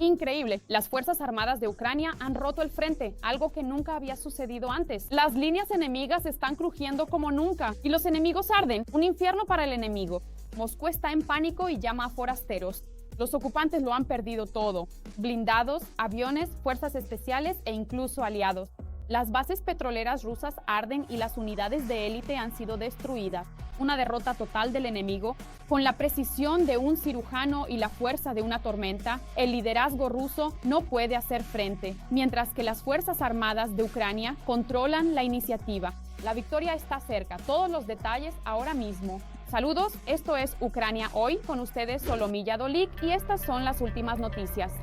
Increíble, las Fuerzas Armadas de Ucrania han roto el frente, algo que nunca había sucedido antes. Las líneas enemigas están crujiendo como nunca y los enemigos arden, un infierno para el enemigo. Moscú está en pánico y llama a forasteros. Los ocupantes lo han perdido todo: blindados, aviones, fuerzas especiales e incluso aliados. Las bases petroleras rusas arden y las unidades de élite han sido destruidas. Una derrota total del enemigo. Con la precisión de un cirujano y la fuerza de una tormenta, el liderazgo ruso no puede hacer frente, mientras que las Fuerzas Armadas de Ucrania controlan la iniciativa. La victoria está cerca. Todos los detalles ahora mismo. Saludos, esto es Ucrania Hoy, con ustedes Solomilla Dolik, y estas son las últimas noticias.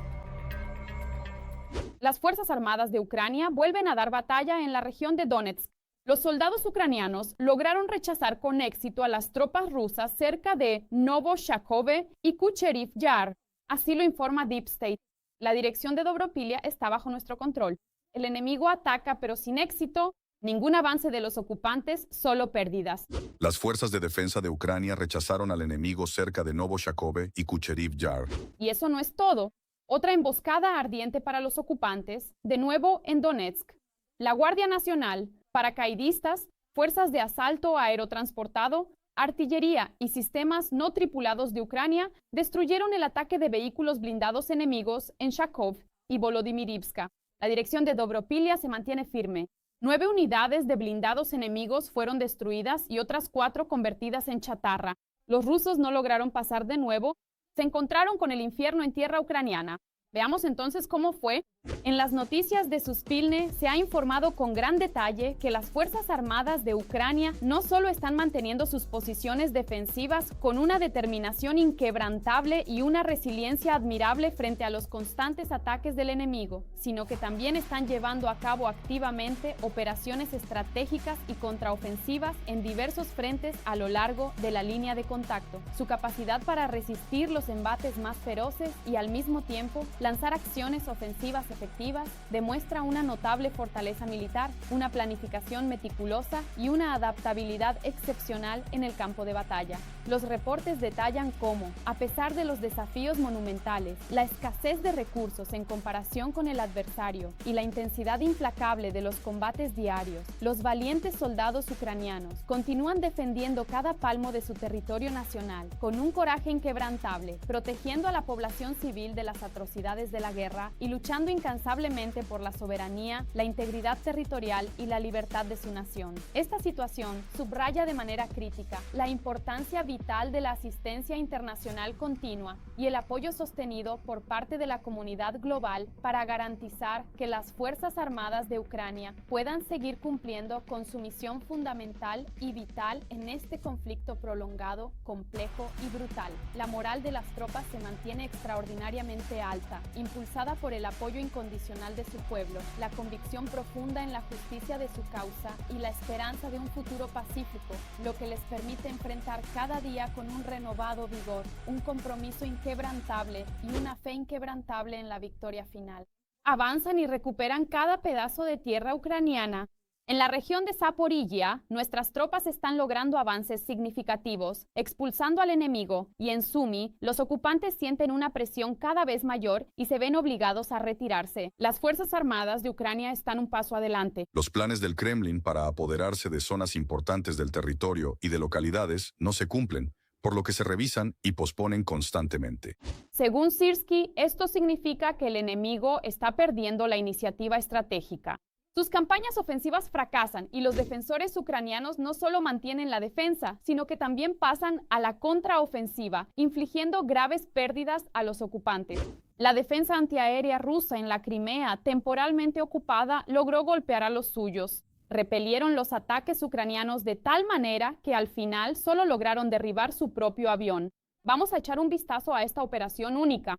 Las Fuerzas Armadas de Ucrania vuelven a dar batalla en la región de Donetsk. Los soldados ucranianos lograron rechazar con éxito a las tropas rusas cerca de Novoshakove y Kucheriv Yar. Así lo informa Deep State. La dirección de Dobropilia está bajo nuestro control. El enemigo ataca, pero sin éxito. Ningún avance de los ocupantes, solo pérdidas. Las fuerzas de defensa de Ucrania rechazaron al enemigo cerca de Novoshakove y Kucheriv Yar. Y eso no es todo. Otra emboscada ardiente para los ocupantes, de nuevo en Donetsk. La Guardia Nacional, paracaidistas, fuerzas de asalto aerotransportado, artillería y sistemas no tripulados de Ucrania destruyeron el ataque de vehículos blindados enemigos en Shakov y Volodymyrivka. La dirección de Dobropilia se mantiene firme. 9 unidades de blindados enemigos fueron destruidas y otras 4 convertidas en chatarra. Los rusos no lograron pasar de nuevo. Se encontraron con el infierno en tierra ucraniana. Veamos entonces cómo fue. En las noticias de Suspilne se ha informado con gran detalle que las Fuerzas Armadas de Ucrania no solo están manteniendo sus posiciones defensivas con una determinación inquebrantable y una resiliencia admirable frente a los constantes ataques del enemigo, sino que también están llevando a cabo activamente operaciones estratégicas y contraofensivas en diversos frentes a lo largo de la línea de contacto. Su capacidad para resistir los embates más feroces y al mismo tiempo lanzar acciones ofensivas efectivas demuestra una notable fortaleza militar, una planificación meticulosa y una adaptabilidad excepcional en el campo de batalla. Los reportes detallan cómo, a pesar de los desafíos monumentales, la escasez de recursos en comparación con el adversario y la intensidad implacable de los combates diarios, los valientes soldados ucranianos continúan defendiendo cada palmo de su territorio nacional con un coraje inquebrantable, protegiendo a la población civil de las atrocidades de la guerra y luchando incansablemente por la soberanía, la integridad territorial y la libertad de su nación. Esta situación subraya de manera crítica la importancia vital de la asistencia internacional continua y el apoyo sostenido por parte de la comunidad global para garantizar que las Fuerzas Armadas de Ucrania puedan seguir cumpliendo con su misión fundamental y vital en este conflicto prolongado, complejo y brutal. La moral de las tropas se mantiene extraordinariamente alta, impulsada por el apoyo incondicional de su pueblo, la convicción profunda en la justicia de su causa y la esperanza de un futuro pacífico, lo que les permite enfrentar cada día con un renovado vigor, un compromiso inquebrantable y una fe inquebrantable en la victoria final. Avanzan y recuperan cada pedazo de tierra ucraniana. En la región de Zaporilla, nuestras tropas están logrando avances significativos, expulsando al enemigo, y en Sumy, los ocupantes sienten una presión cada vez mayor y se ven obligados a retirarse. Las Fuerzas Armadas de Ucrania están un paso adelante. Los planes del Kremlin para apoderarse de zonas importantes del territorio y de localidades no se cumplen, por lo que se revisan y posponen constantemente. Según Sirski, esto significa que el enemigo está perdiendo la iniciativa estratégica. Sus campañas ofensivas fracasan y los defensores ucranianos no solo mantienen la defensa, sino que también pasan a la contraofensiva, infligiendo graves pérdidas a los ocupantes. La defensa antiaérea rusa en la Crimea, temporalmente ocupada, logró golpear a los suyos. Repelieron los ataques ucranianos de tal manera que al final solo lograron derribar su propio avión. Vamos a echar un vistazo a esta operación única.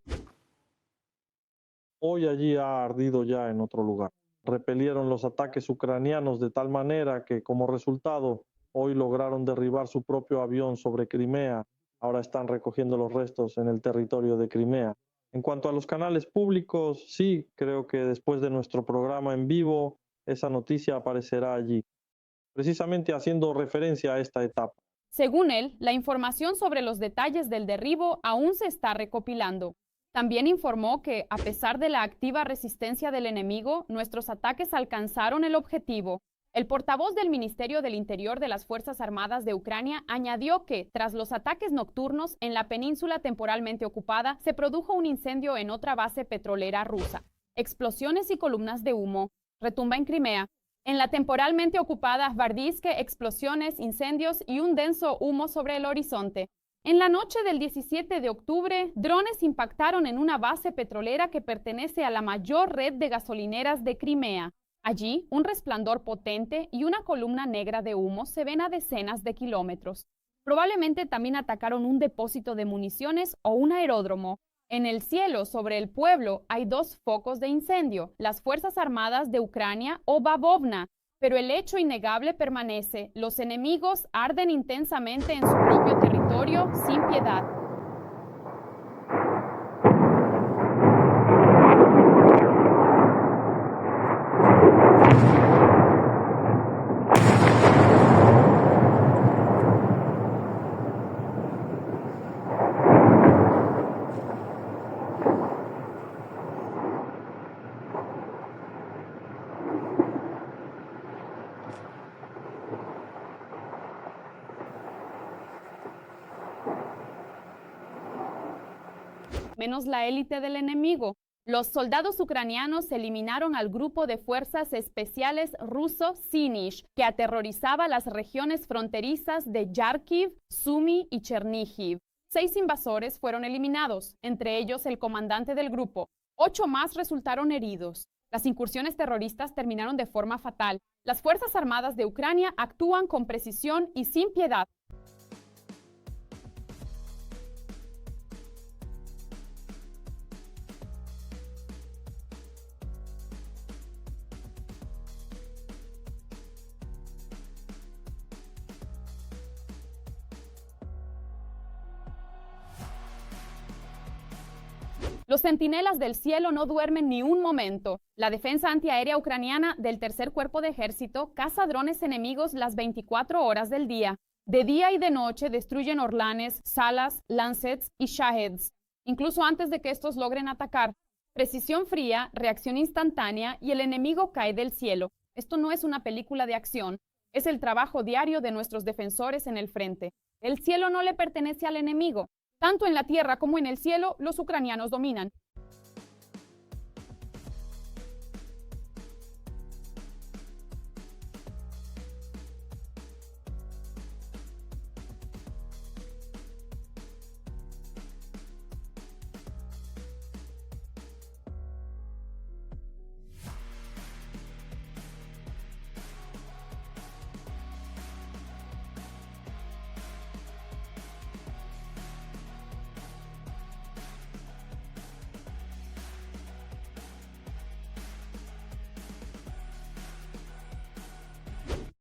Hoy allí ha ardido ya en otro lugar. Repelieron los ataques ucranianos de tal manera que, como resultado, hoy lograron derribar su propio avión sobre Crimea. Ahora están recogiendo los restos en el territorio de Crimea. En cuanto a los canales públicos, sí, creo que después de nuestro programa en vivo, esa noticia aparecerá allí, precisamente haciendo referencia a esta etapa. Según él, la información sobre los detalles del derribo aún se está recopilando. También informó que, a pesar de la activa resistencia del enemigo, nuestros ataques alcanzaron el objetivo. El portavoz del Ministerio del Interior de las Fuerzas Armadas de Ucrania añadió que, tras los ataques nocturnos en la península temporalmente ocupada, se produjo un incendio en otra base petrolera rusa. Explosiones y columnas de humo. Retumba en Crimea. En la temporalmente ocupada Svardivske, explosiones, incendios y un denso humo sobre el horizonte. En la noche del 17 de octubre, drones impactaron en una base petrolera que pertenece a la mayor red de gasolineras de Crimea. Allí, un resplandor potente y una columna negra de humo se ven a decenas de kilómetros. Probablemente también atacaron un depósito de municiones o un aeródromo. En el cielo, sobre el pueblo, hay 2 focos de incendio, las Fuerzas Armadas de Ucrania o Bavovna. Pero el hecho innegable permanece. Los enemigos arden intensamente en su propio territorio sin piedad. Menos la élite del enemigo. Los soldados ucranianos eliminaron al grupo de fuerzas especiales ruso Sinish, que aterrorizaba las regiones fronterizas de Yarkiv, Sumy y Chernihiv. 6 invasores fueron eliminados, entre ellos el comandante del grupo. 8 más resultaron heridos. Las incursiones terroristas terminaron de forma fatal. Las Fuerzas Armadas de Ucrania actúan con precisión y sin piedad. Los centinelas del cielo no duermen ni un momento. La defensa antiaérea ucraniana del Tercer Cuerpo de Ejército caza drones enemigos las 24 horas del día. De día y de noche destruyen Orlanes, Salas, Lancets y Shaheds, incluso antes de que estos logren atacar. Precisión fría, reacción instantánea y el enemigo cae del cielo. Esto no es una película de acción, es el trabajo diario de nuestros defensores en el frente. El cielo no le pertenece al enemigo. Tanto en la tierra como en el cielo, los ucranianos dominan.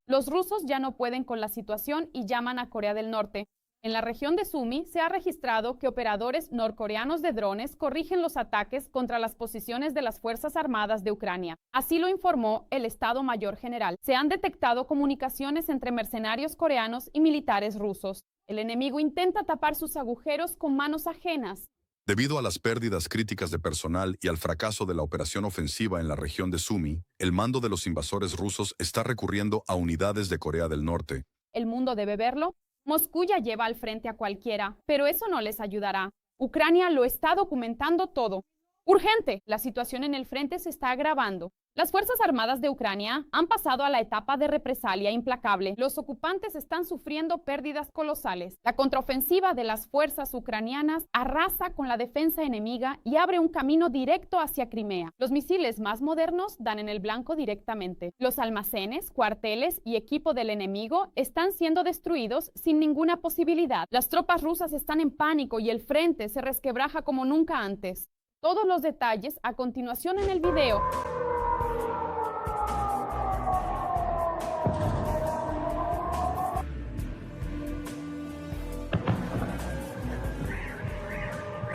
Los rusos ya no pueden con la situación y llaman a Corea del Norte. En la región de Sumy se ha registrado que operadores norcoreanos de drones corrigen los ataques contra las posiciones de las Fuerzas Armadas de Ucrania. Así lo informó el Estado Mayor General. Se han detectado comunicaciones entre mercenarios coreanos y militares rusos. El enemigo intenta tapar sus agujeros con manos ajenas. Debido a las pérdidas críticas de personal y al fracaso de la operación ofensiva en la región de Sumy, el mando de los invasores rusos está recurriendo a unidades de Corea del Norte. El mundo debe verlo. Moscú ya lleva al frente a cualquiera, pero eso no les ayudará. Ucrania lo está documentando todo. ¡Urgente! La situación en el frente se está agravando. Las Fuerzas Armadas de Ucrania han pasado a la etapa de represalia implacable. Los ocupantes están sufriendo pérdidas colosales. La contraofensiva de las fuerzas ucranianas arrasa con la defensa enemiga y abre un camino directo hacia Crimea. Los misiles más modernos dan en el blanco directamente. Los almacenes, cuarteles y equipo del enemigo están siendo destruidos sin ninguna posibilidad. Las tropas rusas están en pánico y el frente se resquebraja como nunca antes. Todos los detalles a continuación en el video.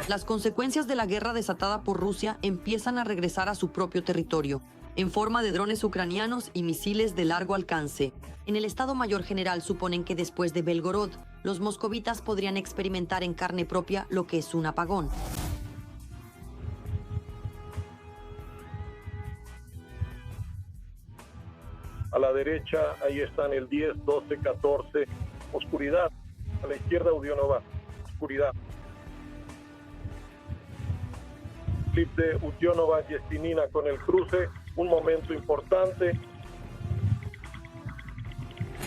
Las consecuencias de la guerra desatada por Rusia empiezan a regresar a su propio territorio, en forma de drones ucranianos y misiles de largo alcance. En el Estado Mayor General suponen que después de Belgorod, los moscovitas podrían experimentar en carne propia lo que es un apagón. A la derecha, ahí están el 10, 12, 14, oscuridad. A la izquierda, Udionova, oscuridad. Clip de Udionova, Jestinina con el cruce, un momento importante.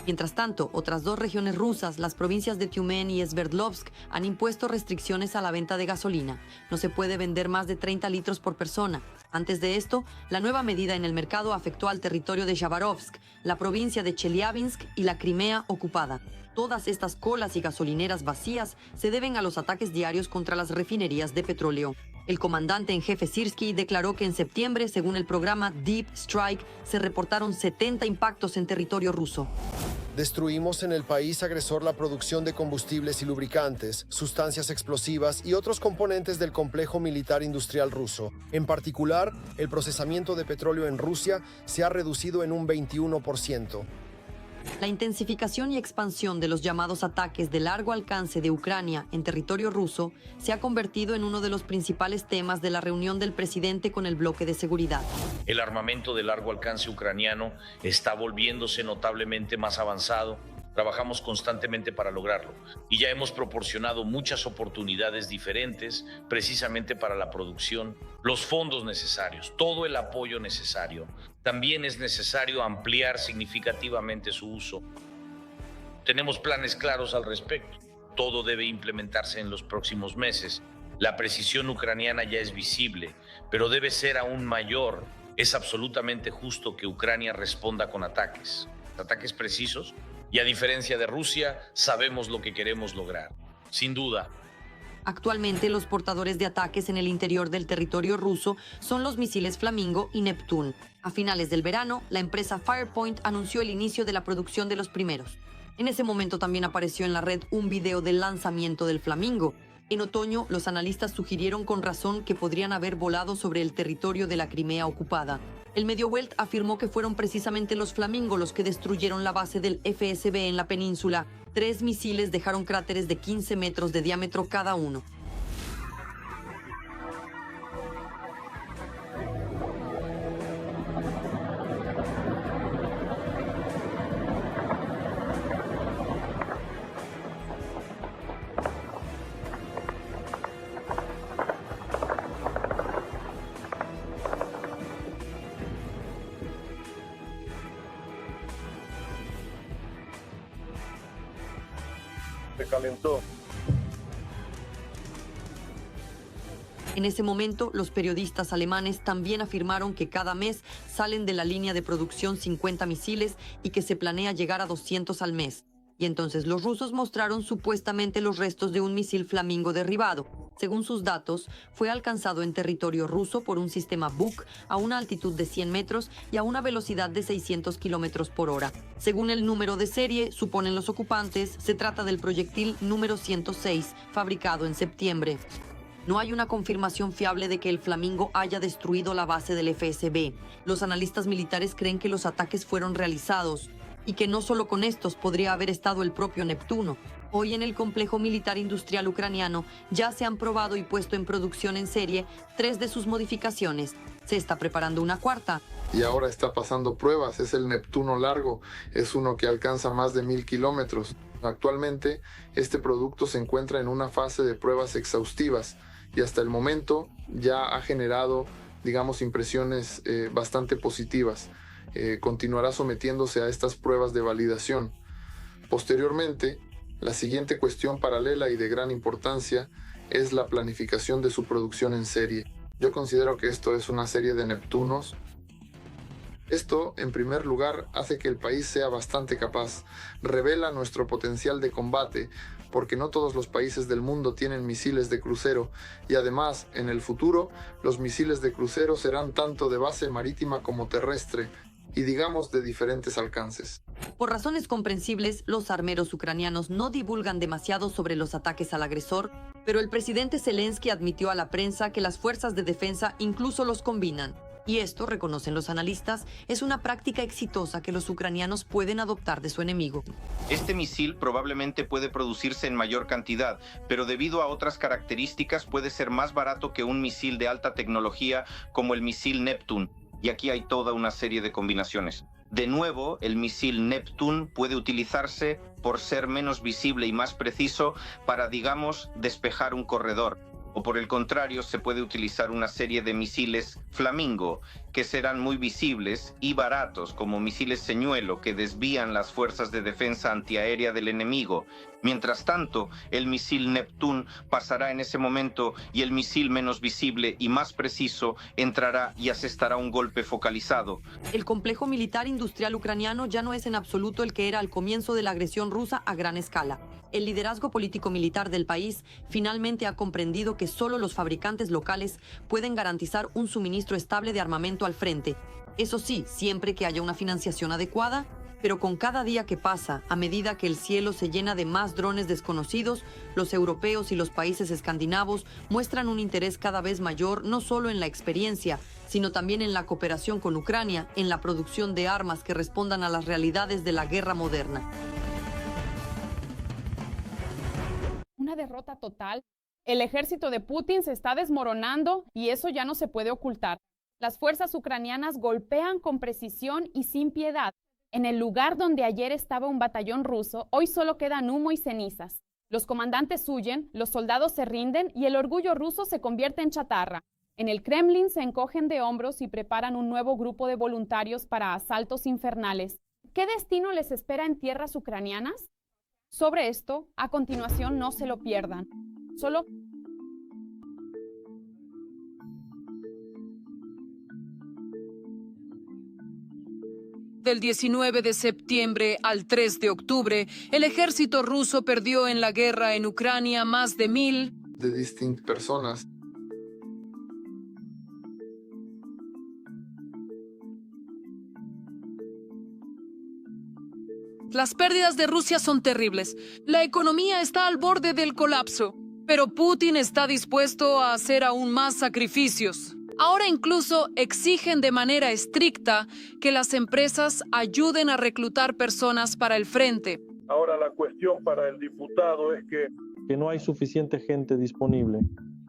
Mientras tanto, otras dos regiones rusas, las provincias de Tyumen y Sverdlovsk, han impuesto restricciones a la venta de gasolina. No se puede vender más de 30 litros por persona. Antes de esto, la nueva medida en el mercado afectó al territorio de Khabarovsk, la provincia de Chelyabinsk y la Crimea ocupada. Todas estas colas y gasolineras vacías se deben a los ataques diarios contra las refinerías de petróleo. El comandante en jefe Sirski declaró que en septiembre, según el programa Deep Strike, se reportaron 70 impactos en territorio ruso. Destruimos en el país agresor la producción de combustibles y lubricantes, sustancias explosivas y otros componentes del complejo militar industrial ruso. En particular, el procesamiento de petróleo en Rusia se ha reducido en un 21%. La intensificación y expansión de los llamados ataques de largo alcance de Ucrania en territorio ruso se ha convertido en uno de los principales temas de la reunión del presidente con el bloque de seguridad. El armamento de largo alcance ucraniano está volviéndose notablemente más avanzado. Trabajamos constantemente para lograrlo y ya hemos proporcionado muchas oportunidades diferentes precisamente para la producción, los fondos necesarios, todo el apoyo necesario. También es necesario ampliar significativamente su uso. Tenemos planes claros al respecto. Todo debe implementarse en los próximos meses. La precisión ucraniana ya es visible, pero debe ser aún mayor. Es absolutamente justo que Ucrania responda con ataques precisos. Y a diferencia de Rusia, sabemos lo que queremos lograr. Sin duda. Actualmente, los portadores de ataques en el interior del territorio ruso son los misiles Flamingo y Neptune. A finales del verano, la empresa Firepoint anunció el inicio de la producción de los primeros. En ese momento también apareció en la red un video del lanzamiento del Flamingo. En otoño, los analistas sugirieron con razón que podrían haber volado sobre el territorio de la Crimea ocupada. El medio Welt afirmó que fueron precisamente los Flamingo los que destruyeron la base del FSB en la península. 3 misiles dejaron cráteres de 15 metros de diámetro cada uno. Se calentó. En ese momento, los periodistas alemanes también afirmaron que cada mes salen de la línea de producción 50 misiles y que se planea llegar a 200 al mes. Y entonces los rusos mostraron supuestamente los restos de un misil Flamingo derribado. Según sus datos, fue alcanzado en territorio ruso por un sistema Buk a una altitud de 100 metros y a una velocidad de 600 kilómetros por hora. Según el número de serie, suponen los ocupantes, se trata del proyectil número 106, fabricado en septiembre. No hay una confirmación fiable de que el Flamingo haya destruido la base del FSB. Los analistas militares creen que los ataques fueron realizados y que no solo con estos podría haber estado el propio Neptuno. Hoy en el complejo militar industrial ucraniano ya se han probado y puesto en producción en serie 3 de sus modificaciones. Se está preparando una cuarta. Y ahora está pasando pruebas, es el Neptuno largo, es uno que alcanza más de 1000 kilómetros. Actualmente, este producto se encuentra en una fase de pruebas exhaustivas y hasta el momento ya ha generado, digamos, impresiones bastante positivas. Continuará sometiéndose a estas pruebas de validación. Posteriormente, la siguiente cuestión paralela y de gran importancia es la planificación de su producción en serie. Yo considero que esto es una serie de Neptunos. Esto, en primer lugar, hace que el país sea bastante capaz, revela nuestro potencial de combate, porque no todos los países del mundo tienen misiles de crucero, y además, en el futuro, los misiles de crucero serán tanto de base marítima como terrestre, y digamos de diferentes alcances. Por razones comprensibles, los armeros ucranianos no divulgan demasiado sobre los ataques al agresor, pero el presidente Zelensky admitió a la prensa que las fuerzas de defensa incluso los combinan. Y esto, reconocen los analistas, es una práctica exitosa que los ucranianos pueden adoptar de su enemigo. Este misil probablemente puede producirse en mayor cantidad, pero debido a otras características puede ser más barato que un misil de alta tecnología como el misil Neptune. Y aquí hay toda una serie de combinaciones. De nuevo, el misil Neptune puede utilizarse por ser menos visible y más preciso para, digamos, despejar un corredor. O por el contrario, se puede utilizar una serie de misiles Flamingo, que serán muy visibles y baratos, como misiles señuelo, que desvían las fuerzas de defensa antiaérea del enemigo. Mientras tanto, el misil Neptune pasará en ese momento y el misil menos visible y más preciso entrará y asestará un golpe focalizado. El complejo militar industrial ucraniano ya no es en absoluto el que era al comienzo de la agresión rusa a gran escala. El liderazgo político-militar del país finalmente ha comprendido que solo los fabricantes locales pueden garantizar un suministro estable de armamento al frente. Eso sí, siempre que haya una financiación adecuada, pero con cada día que pasa, a medida que el cielo se llena de más drones desconocidos, los europeos y los países escandinavos muestran un interés cada vez mayor no solo en la experiencia, sino también en la cooperación con Ucrania, en la producción de armas que respondan a las realidades de la guerra moderna. Una derrota total. El ejército de Putin se está desmoronando y eso ya no se puede ocultar. Las fuerzas ucranianas golpean con precisión y sin piedad. En el lugar donde ayer estaba un batallón ruso, hoy solo quedan humo y cenizas. Los comandantes huyen, los soldados se rinden y el orgullo ruso se convierte en chatarra. En el Kremlin se encogen de hombros y preparan un nuevo grupo de voluntarios para asaltos infernales. ¿Qué destino les espera en tierras ucranianas? Sobre esto, a continuación, no se lo pierdan. Del 19 de septiembre al 3 de octubre, el ejército ruso perdió en la guerra en Ucrania más de 1,000 de distintas personas. Las pérdidas de Rusia son terribles. La economía está al borde del colapso, pero Putin está dispuesto a hacer aún más sacrificios. Ahora incluso exigen de manera estricta que las empresas ayuden a reclutar personas para el frente. Ahora la cuestión para el diputado es que no hay suficiente gente disponible.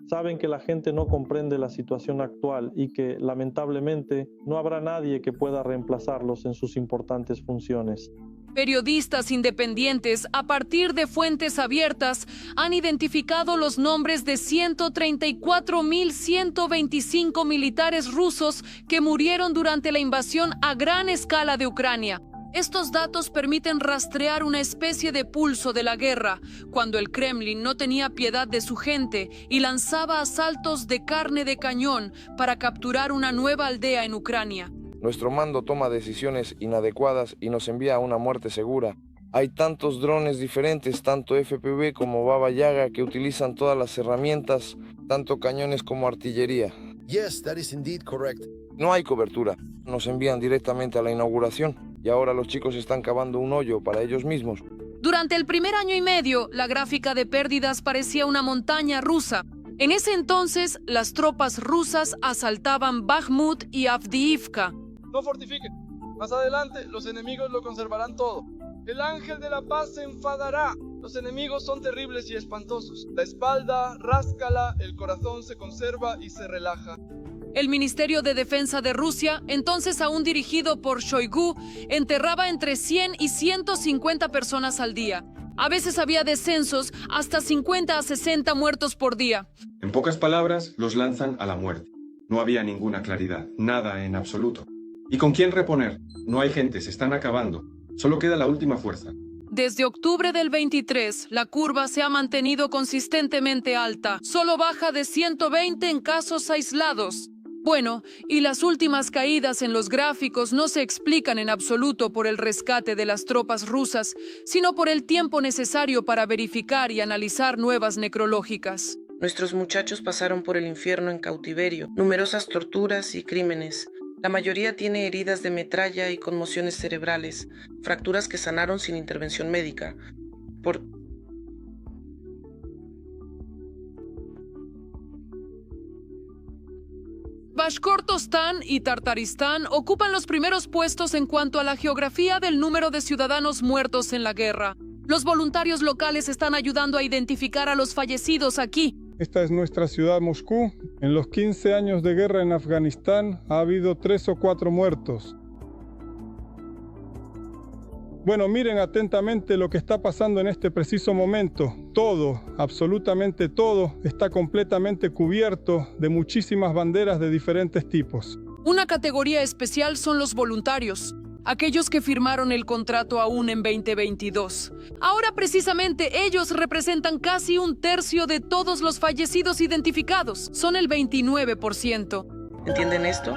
Saben que la gente no comprende la situación actual y que, lamentablemente, no habrá nadie que pueda reemplazarlos en sus importantes funciones. Periodistas independientes, a partir de fuentes abiertas, han identificado los nombres de 134.125 militares rusos que murieron durante la invasión a gran escala de Ucrania. Estos datos permiten rastrear una especie de pulso de la guerra, cuando el Kremlin no tenía piedad de su gente y lanzaba asaltos de carne de cañón para capturar una nueva aldea en Ucrania. Nuestro mando toma decisiones inadecuadas y nos envía a una muerte segura. Hay tantos drones diferentes, tanto FPV como Baba Yaga, que utilizan todas las herramientas, tanto cañones como artillería. Yes, that is indeed correct. No hay cobertura. Nos envían directamente a la inauguración y ahora los chicos están cavando un hoyo para ellos mismos. Durante el primer año y medio, la gráfica de pérdidas parecía una montaña rusa. En ese entonces, las tropas rusas asaltaban Bakhmut y Avdiivka. No fortifiquen. Más adelante, los enemigos lo conservarán todo. El ángel de la paz se enfadará. Los enemigos son terribles y espantosos. La espalda, ráscala, el corazón se conserva y se relaja. El Ministerio de Defensa de Rusia, entonces aún dirigido por Shoigu, enterraba entre 100 y 150 personas al día. A veces había descensos hasta 50 a 60 muertos por día. En pocas palabras, los lanzan a la muerte. No había ninguna claridad, nada en absoluto. ¿Y con quién reponer? No hay gente, se están acabando. Solo queda la última fuerza. Desde octubre del 23, la curva se ha mantenido consistentemente alta. Solo baja de 120 en casos aislados. Bueno, y las últimas caídas en los gráficos no se explican en absoluto por el rescate de las tropas rusas, sino por el tiempo necesario para verificar y analizar nuevas necrológicas. Nuestros muchachos pasaron por el infierno en cautiverio, numerosas torturas y crímenes. La mayoría tiene heridas de metralla y conmociones cerebrales, fracturas que sanaron sin intervención médica. Bashkortostán y Tartaristán ocupan los primeros puestos en cuanto a la geografía del número de ciudadanos muertos en la guerra. Los voluntarios locales están ayudando a identificar a los fallecidos aquí. Esta es nuestra ciudad, Moscú. En los 15 años de guerra en Afganistán ha habido 3 o 4 muertos. Bueno, miren atentamente lo que está pasando en este preciso momento. Todo, absolutamente todo, está completamente cubierto de muchísimas banderas de diferentes tipos. Una categoría especial son los voluntarios, aquellos que firmaron el contrato aún en 2022. Ahora precisamente ellos representan casi un tercio de todos los fallecidos identificados. Son el 29%. ¿Entienden esto?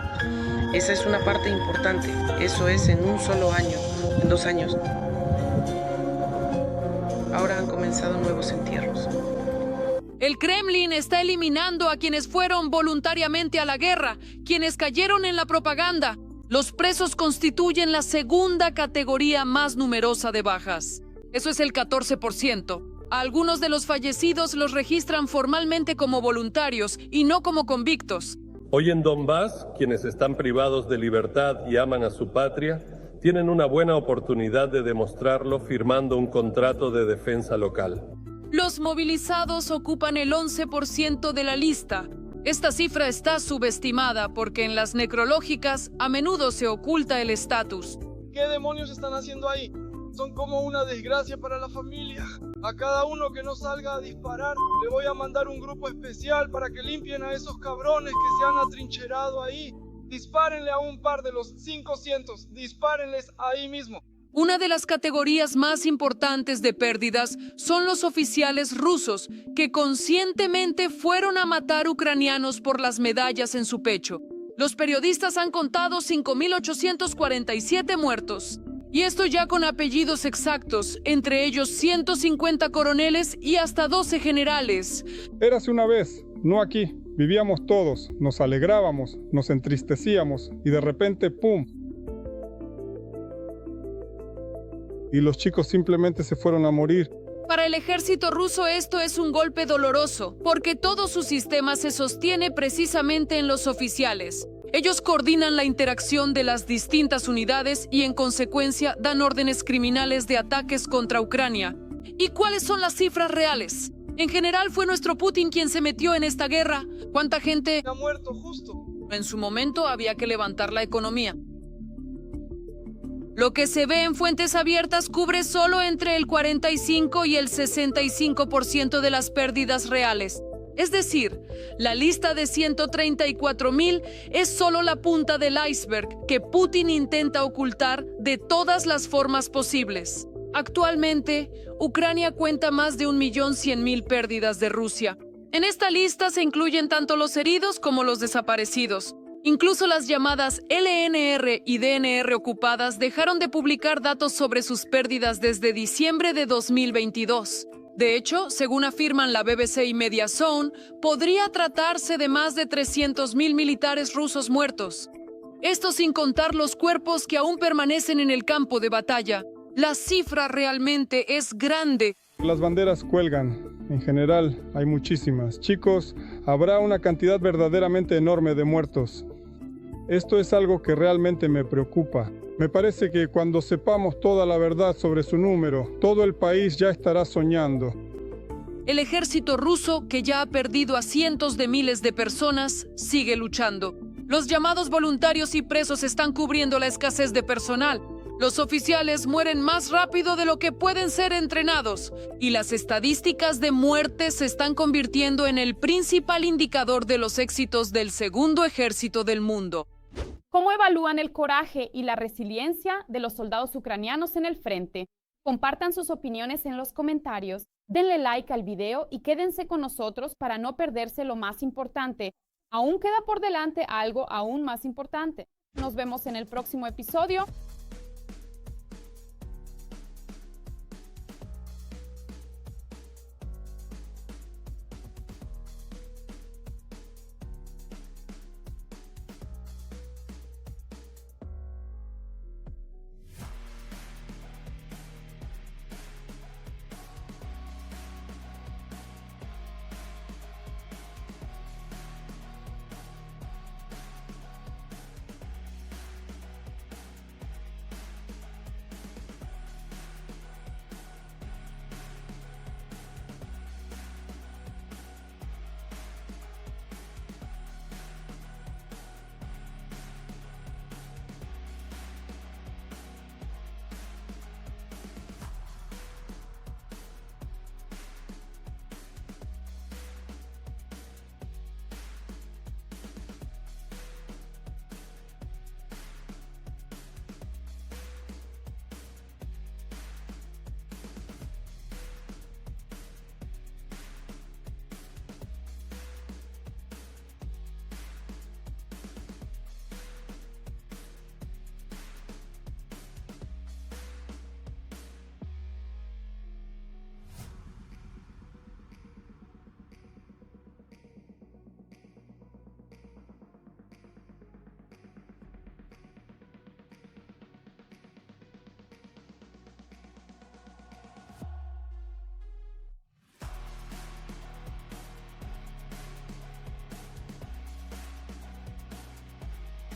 Esa es una parte importante. Eso es en un solo año, en 2 años. Ahora han comenzado nuevos entierros. El Kremlin está eliminando a quienes fueron voluntariamente a la guerra, quienes cayeron en la propaganda. Los presos constituyen la segunda categoría más numerosa de bajas. Eso es el 14%. A algunos de los fallecidos los registran formalmente como voluntarios y no como convictos. Hoy en Donbass, quienes están privados de libertad y aman a su patria, tienen una buena oportunidad de demostrarlo firmando un contrato de defensa local. Los movilizados ocupan el 11% de la lista. Esta cifra está subestimada porque en las necrológicas a menudo se oculta el estatus. ¿Qué demonios están haciendo ahí? Son como una desgracia para la familia. A cada uno que no salga a disparar, le voy a mandar un grupo especial para que limpien a esos cabrones que se han atrincherado ahí. Dispárenle a un par de los 500, dispárenles ahí mismo. Una de las categorías más importantes de pérdidas son los oficiales rusos, que conscientemente fueron a matar ucranianos por las medallas en su pecho. Los periodistas han contado 5.847 muertos. Y esto ya con apellidos exactos, entre ellos 150 coroneles y hasta 12 generales. Érase una vez, no aquí. Vivíamos todos, nos alegrábamos, nos entristecíamos y de repente ¡pum! Y los chicos simplemente se fueron a morir. Para el ejército ruso esto es un golpe doloroso, porque todo su sistema se sostiene precisamente en los oficiales. Ellos coordinan la interacción de las distintas unidades y en consecuencia dan órdenes criminales de ataques contra Ucrania. ¿Y cuáles son las cifras reales? En general fue nuestro Putin quien se metió en esta guerra. ¿Cuánta gente ha muerto justo? En su momento había que levantar la economía. Lo que se ve en fuentes abiertas cubre solo entre el 45 y el 65% de las pérdidas reales. Es decir, la lista de 134.000 es solo la punta del iceberg que Putin intenta ocultar de todas las formas posibles. Actualmente, Ucrania cuenta más de 1.100.000 pérdidas de Rusia. En esta lista se incluyen tanto los heridos como los desaparecidos. Incluso las llamadas LNR y DNR ocupadas dejaron de publicar datos sobre sus pérdidas desde diciembre de 2022. De hecho, según afirman la BBC y Mediazone, podría tratarse de más de 300.000 militares rusos muertos. Esto sin contar los cuerpos que aún permanecen en el campo de batalla. La cifra realmente es grande. Las banderas cuelgan. En general, hay muchísimas. Chicos, habrá una cantidad verdaderamente enorme de muertos. Esto es algo que realmente me preocupa. Me parece que cuando sepamos toda la verdad sobre su número, todo el país ya estará soñando. El ejército ruso, que ya ha perdido a cientos de miles de personas, sigue luchando. Los llamados voluntarios y presos están cubriendo la escasez de personal. Los oficiales mueren más rápido de lo que pueden ser entrenados, y las estadísticas de muerte se están convirtiendo en el principal indicador de los éxitos del segundo ejército del mundo. ¿Cómo evalúan el coraje y la resiliencia de los soldados ucranianos en el frente? Compartan sus opiniones en los comentarios, denle like al video y quédense con nosotros para no perderse lo más importante. Aún queda por delante algo aún más importante. Nos vemos en el próximo episodio.